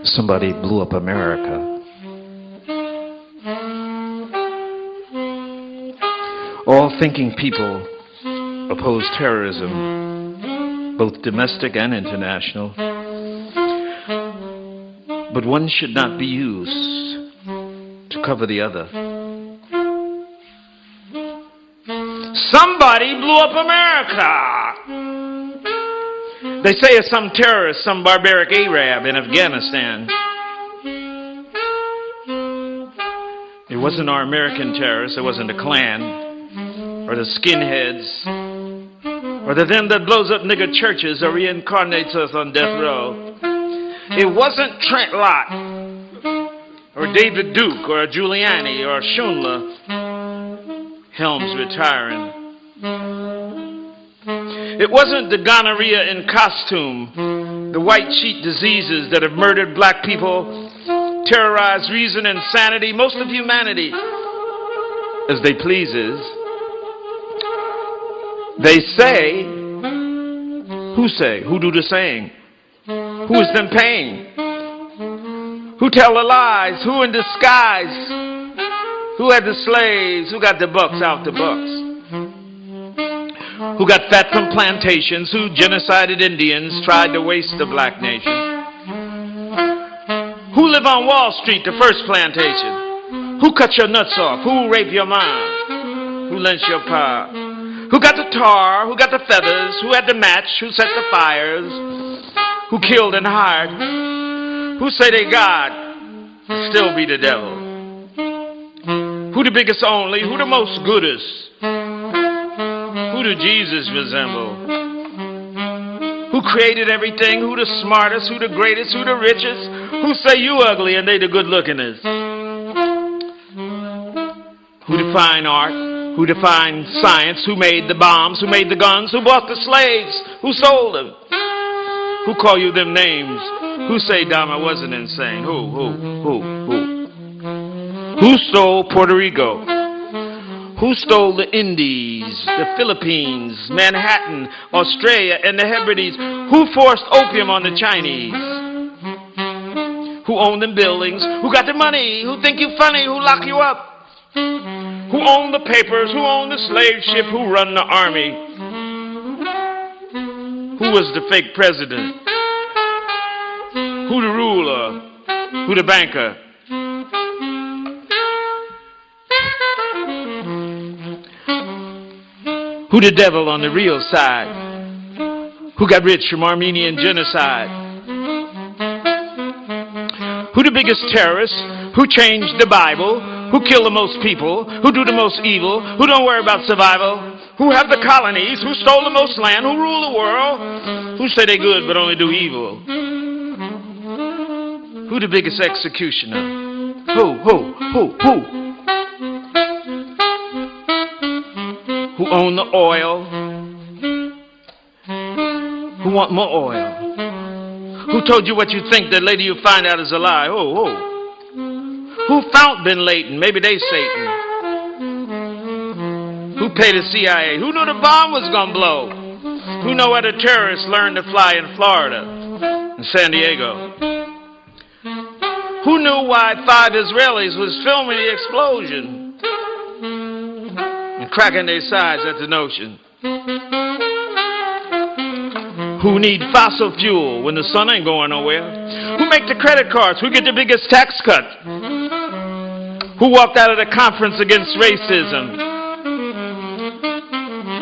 somebody blew up America. All thinking people oppose terrorism, both domestic and international. But one should not be used to cover the other. Somebody blew up America! They say it's some terrorist, some barbaric Arab in Afghanistan. It wasn't our American terrorists, it wasn't the Klan, or the skinheads, or the them that blows up nigger churches or reincarnates us on death row. It wasn't Trent Lott, or David Duke, or Giuliani, or Schindler, Helms retiring. It wasn't the gonorrhea in costume, the white sheet diseases that have murdered black people, terrorized reason and sanity, most of humanity, as they pleases. They say, who say? Who do the saying? Who is them paying? Who tell the lies? Who in disguise? Who had the slaves? Who got the bucks out the bucks? Who got fat from plantations? Who genocided Indians, tried to waste the black nation? Who live on Wall Street, the first plantation? Who cut your nuts off? Who raped your mom? Who lynched your pa? Who got the tar? Who got the feathers? Who had the match? Who set the fires? Who killed and hired? Who say they God? Still be the devil. Who the biggest only? Who the most goodest? Who do Jesus resemble? Who created everything? Who the smartest? Who the greatest? Who the richest? Who say you ugly and they the good lookingest? Who define art? Who defined science? Who made the bombs? Who made the guns? Who bought the slaves? Who sold them? Who call you them names? Who say Dama wasn't insane? Who stole Puerto Rico? Who stole the Indies, the Philippines, Manhattan, Australia, and the Hebrides? Who forced opium on the Chinese? Who owned them buildings? Who got the money? Who think you funny? Who lock you up? Who owned the papers? Who owned the slave ship? Who run the army? Who was the fake president? Who the ruler? Who the banker? Who the devil on the real side? Who got rich from Armenian genocide? Who the biggest terrorist? Who changed the Bible? Who killed the most people? Who do the most evil? Who don't worry about survival? Who have the colonies? Who stole the most land? Who rule the world? Who say they good but only do evil? Who the biggest executioner? Who? Who own the oil? Who want more oil? Who told you what you think that later you find out is a lie? Who found Bin Laden? Maybe they Satan. Who paid the CIA? Who knew the bomb was gonna blow? Who know where the terrorists learned to fly in Florida and San Diego? Who knew why 5 Israelis was filming the explosion and cracking their sides at the notion? Who need fossil fuel when the sun ain't going nowhere? Who make the credit cards? Who get the biggest tax cut? Who walked out of the conference against racism?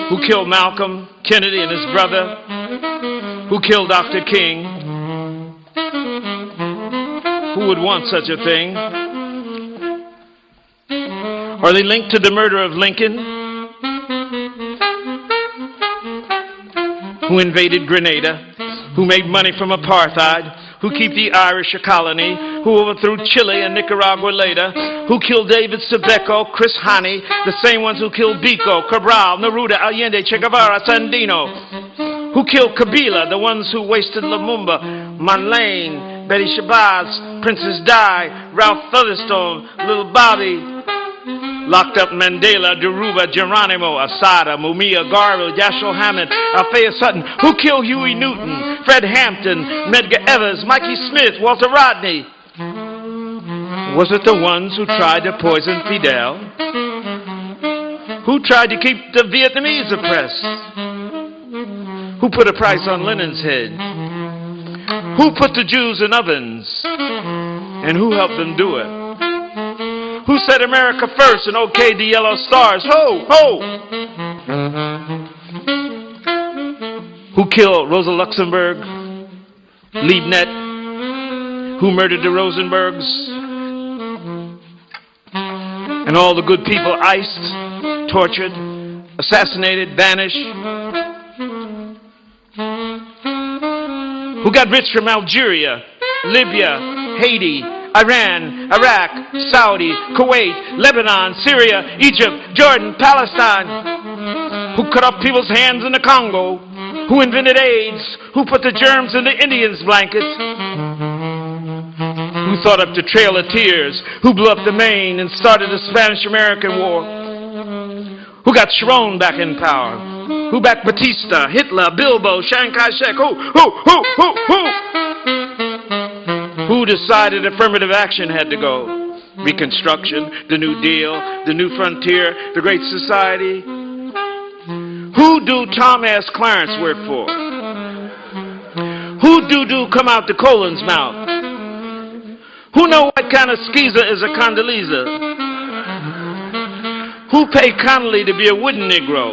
Who killed Malcolm, Kennedy, and his brother? Who killed Dr. King? Who would want such a thing? Are they linked to the murder of Lincoln? Who invaded Grenada? Who made money from apartheid? Who keep the Irish a colony? Who overthrew Chile and Nicaragua later? Who killed David Sebeco, Chris Hani, the same ones who killed Biko, Cabral, Neruda, Allende, Che Guevara, Sandino? Who killed Kabila, the ones who wasted Lumumba, Marlene, Betty Shabazz, Princess Di, Ralph Featherstone, Little Bobby? Locked up Mandela, Deruba, Geronimo, Asada, Mumia, Garvey, Yashel Hammond, Althea Sutton. Who killed Huey Newton, Fred Hampton, Medgar Evers, Mikey Smith, Walter Rodney? Was it the ones who tried to poison Fidel? Who tried to keep the Vietnamese oppressed? Who put a price on Lenin's head? Who put the Jews in ovens? And who helped them do it? Who said America first and okayed the yellow stars? Ho, ho! Who killed Rosa Luxemburg, Liebknecht? Who murdered the Rosenbergs? And all the good people iced, tortured, assassinated, vanished? Who got rich from Algeria, Libya, Haiti, Iran, Iraq, Saudi, Kuwait, Lebanon, Syria, Egypt, Jordan, Palestine? Who cut off people's hands in the Congo? Who invented AIDS? Who put the germs in the Indians' blankets? Who thought up the Trail of Tears? Who blew up the Maine and started the Spanish-American War? Who got Sharon back in power? Who backed Batista, Hitler, Bilbo, Chiang Kai-shek? Who? Who decided affirmative action had to go? Reconstruction, the New Deal, the New Frontier, the Great Society? Who do Tom S. Clarence work for? Who do come out the colon's mouth? Who know what kind of skeezer is a Condoleezza? Who pay Connolly to be a wooden Negro?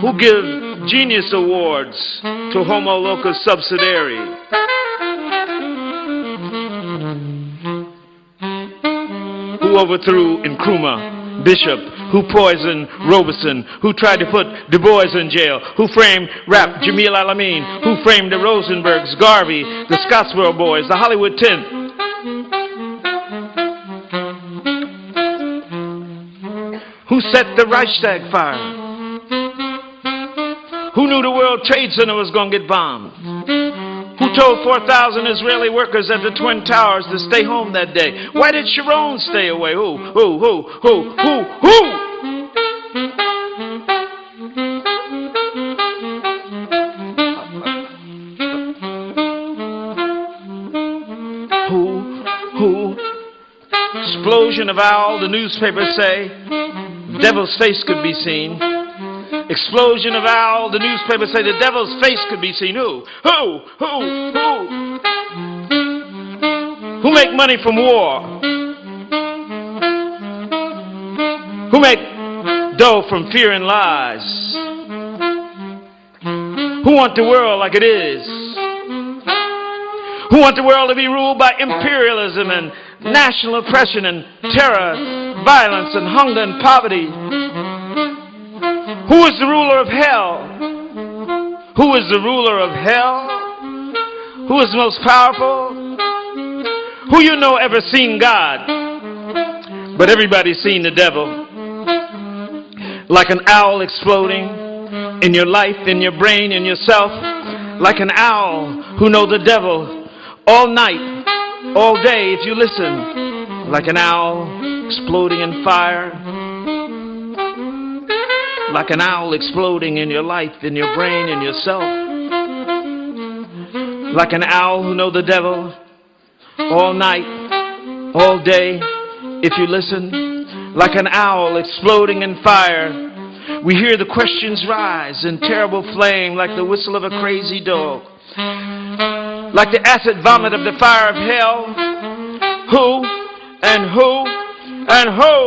Who give Genius Awards to Homo Locus Subsidiary? Who overthrew Nkrumah, Bishop? Who poisoned Robeson? Who tried to put Du Bois in jail? Who framed Rap, Jamil Alameen? Who framed the Rosenbergs, Garvey, the Scottsboro Boys, the Hollywood 10? Who set the Reichstag fire? Who knew the World Trade Center was going to get bombed? Who told 4,000 Israeli workers at the Twin Towers to stay home that day? Why did Sharon stay away? Who? Explosion of owl, the newspapers say. Devil's face could be seen. Explosion of owl, the newspapers say the devil's face could be seen. Who? Who make money from war? Who make dough from fear and lies? Who want the world like it is? Who want the world to be ruled by imperialism and national oppression and terror, violence and hunger and poverty? Who is the ruler of hell? Who is the ruler of hell? Who is most powerful? Who you know ever seen God? But everybody's seen the devil. Like an owl exploding in your life, in your brain, in yourself. Like an owl who know the devil all night, all day if you listen. Like an owl exploding in fire. Like an owl exploding in your life, in your brain, in yourself. Like an owl who know the devil all night, all day, if you listen. Like an owl exploding in fire. We hear the questions rise in terrible flame like the whistle of a crazy dog. Like the acid vomit of the fire of hell. Who and who and who?